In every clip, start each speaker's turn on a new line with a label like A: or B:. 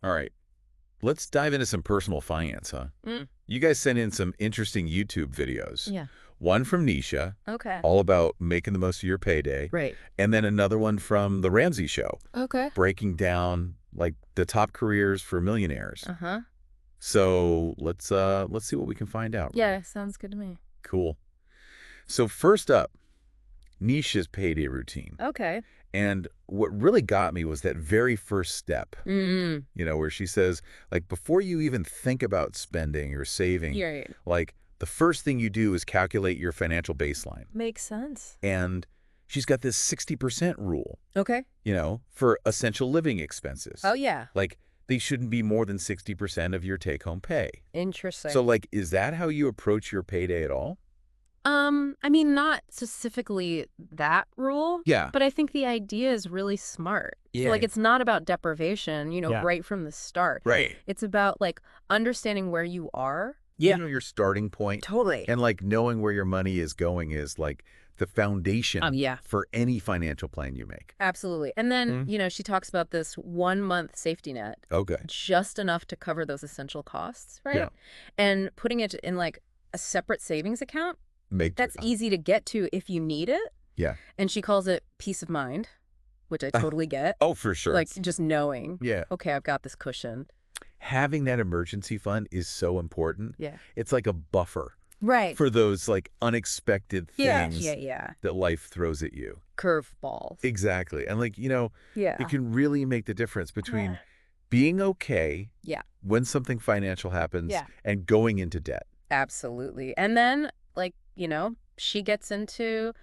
A: All right. Let's dive into some personal finance, huh?
B: Mm.
A: You guys sent in some interesting YouTube videos.
B: Yeah.
A: One from Nisha,
B: Okay.
A: all about making the most of your payday.
B: Right.
A: And then another one from The Ramsey Show,
B: Okay.
A: breaking down like the top careers for millionaires.
B: Uh-huh.
A: So let's see what we can find out.
B: Yeah, sounds good to me.
A: Cool. So first up, Nisha's payday routine.
B: Okay.
A: And what really got me was that very first step,
B: Mm-hmm.
A: where she says, like, before you even think about spending or saving,
B: Right.
A: like, the first thing you do is calculate your financial baseline.
B: Makes sense.
A: And she's got this 60% rule,
B: Okay.
A: for essential living expenses.
B: Oh, yeah.
A: Like, they shouldn't be more than 60% of your take-home pay.
B: Interesting.
A: So, like, is that how you approach your payday at all?
B: I mean, not specifically that rule.
A: Yeah.
B: But I think the idea is really smart.
A: Yeah.
B: Like, it's not about deprivation,
A: Yeah.
B: right from the start.
A: Right.
B: It's about, like, understanding where you are.
A: Yeah. Your starting point.
B: Totally.
A: And, like, knowing where your money is going is, like, the foundation
B: Yeah.
A: for any financial plan you make.
B: Absolutely. And then, she talks about this 1-month safety net,
A: Okay.
B: just enough to cover those essential costs, right?
A: Yeah.
B: And putting it in, like, a separate savings account, that's
A: uh,
B: easy to get to if you need it.
A: Yeah.
B: And she calls it peace of mind, which I totally get.
A: Oh, for sure.
B: Like, just knowing,
A: Yeah.
B: okay, I've got this cushion.
A: Having that emergency fund is so important.
B: Yeah.
A: It's like a buffer
B: Right.
A: for those, like, unexpected things
B: Yeah.
A: that life throws at you.
B: Curveballs.
A: Exactly. And, like,
B: Yeah.
A: it can really make the difference between being okay
B: Yeah.
A: when something financial happens
B: Yeah.
A: and going into debt.
B: Absolutely. And then, like, she gets into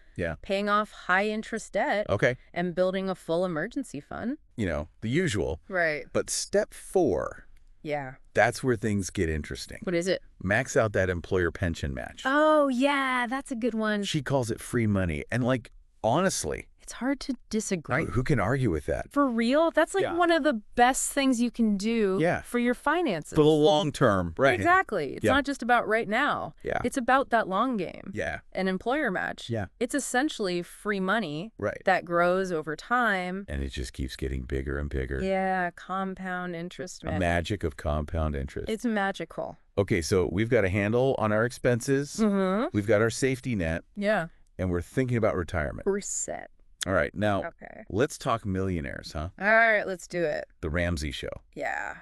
B: paying off high interest debt
A: Okay.
B: and building a full emergency fund.
A: The usual.
B: Right.
A: But step 4,
B: Yeah.
A: that's where things get interesting.
B: What is it?
A: Max out that employer pension match.
B: Oh, yeah, that's a good one.
A: She calls it free money. And, like, honestly,
B: It's hard to disagree.
A: who can argue with that?
B: For real? That's like
A: Yeah.
B: one of the best things you can do for your finances.
A: For the long term, right?
B: Exactly. It's not just about right now.
A: Yeah.
B: It's about that long game.
A: Yeah.
B: An employer match.
A: Yeah.
B: It's essentially free money
A: Right.
B: that grows over time.
A: And it just keeps getting bigger and bigger.
B: Yeah, compound interest.
A: The magic of compound interest.
B: It's magical.
A: Okay, so we've got a handle on our expenses.
B: Mm-hmm.
A: We've got our safety net.
B: Yeah.
A: And we're thinking about retirement.
B: We're set.
A: All right, now
B: Okay.
A: let's talk millionaires, huh?
B: All right, let's do it.
A: The Ramsey Show.
B: Yeah.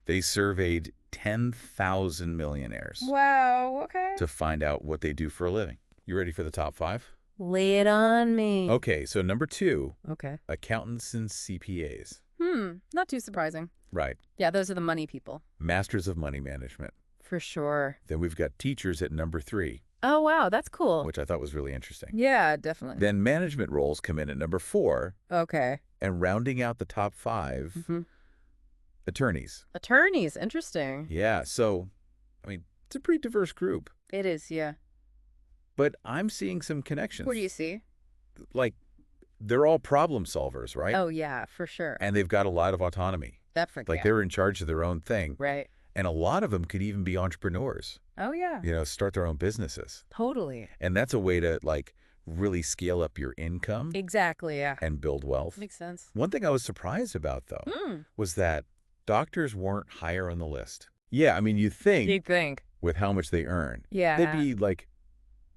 A: They surveyed 10,000 millionaires
B: Wow, okay.
A: to find out what they do for a living. You ready for the top 5?
B: Lay it on me.
A: Okay, so number 2,
B: Okay.
A: accountants and CPAs.
B: Not too surprising.
A: Right.
B: Yeah, those are the money people.
A: Masters of money management.
B: For sure.
A: Then we've got teachers at number 3,
B: Oh, wow, that's cool.
A: which I thought was really interesting.
B: Yeah, definitely.
A: Then management roles come in at number 4,
B: Okay.
A: and rounding out the top 5, attorneys.
B: Attorneys, interesting.
A: Yeah, so, I mean, it's a pretty diverse group.
B: It is, yeah.
A: But I'm seeing some connections.
B: What do you see?
A: Like, they're all problem solvers, right?
B: Oh, yeah, for sure.
A: And they've got a lot of autonomy.
B: Definitely.
A: Like, they're in charge of their own thing.
B: Right.
A: And a lot of them could even be entrepreneurs,
B: Oh, yeah.
A: start their own businesses.
B: Totally.
A: And that's a way to, like, really scale up your income
B: Exactly, yeah.
A: and build wealth.
B: Makes sense.
A: One thing I was surprised about, though, was that doctors weren't higher on the list. Yeah, I mean, you think
B: think?
A: with how much they earn,
B: Yeah.
A: they'd be, like,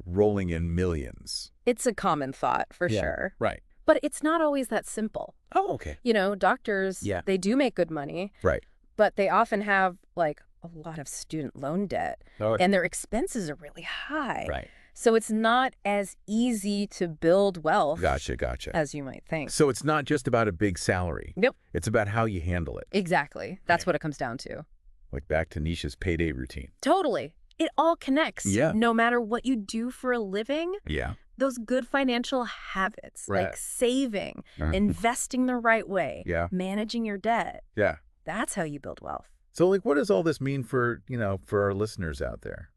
A: rolling in millions.
B: It's a common thought, for
A: Yeah,
B: sure.
A: Right.
B: But it's not always that simple.
A: Oh, okay.
B: Doctors,
A: Yeah.
B: they do make good money,
A: Right.
B: but they often have, like, a lot of student loan debt,
A: Oh,
B: and their expenses are really high.
A: right.
B: So it's not as easy to build wealth
A: Gotcha.
B: as you might think.
A: So it's not just about a big salary.
B: Nope.
A: It's about how you handle it.
B: Exactly. That's
A: Right.
B: what it comes down to.
A: Like back to Nisha's payday routine.
B: Totally. It all connects.
A: Yeah.
B: No matter what you do for a living,
A: Yeah.
B: those good financial habits,
A: Right.
B: like saving,
A: Uh-huh.
B: investing the right way,
A: Yeah.
B: managing your debt,
A: Yeah.
B: that's how you build wealth.
A: So, like, what does all this mean for, for our listeners out there?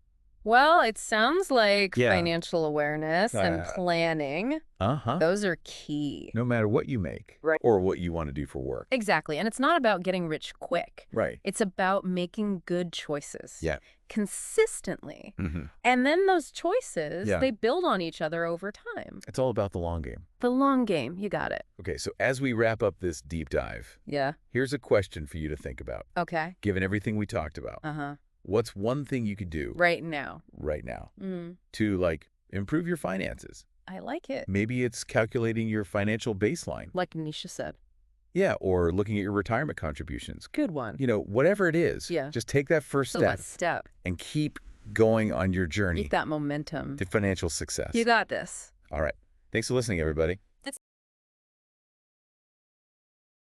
B: Well, it sounds like
A: Yeah.
B: financial awareness and planning,
A: Uh-huh.
B: those are key.
A: No matter what you make.
B: Right.
A: Or what you want to do for work.
B: Exactly. And it's not about getting rich quick.
A: Right.
B: It's about making good choices.
A: Yeah.
B: Consistently.
A: Mm-hmm.
B: And then those choices,
A: Yeah.
B: they build on each other over time.
A: It's all about the long game.
B: The long game. You got it.
A: Okay, so as we wrap up this deep dive,
B: Yeah.
A: here's a question for you to think about.
B: Okay.
A: Given everything we talked about, what's one thing you could do
B: right now
A: to, like, improve your finances?
B: I like it.
A: Maybe it's calculating your financial baseline.
B: Like Nisha said.
A: Yeah, or looking at your retirement contributions.
B: Good one.
A: You know, whatever it is, just take that first step and keep going on your journey.
B: Keep that momentum
A: to financial success.
B: You got this.
A: All right. Thanks for listening, everybody.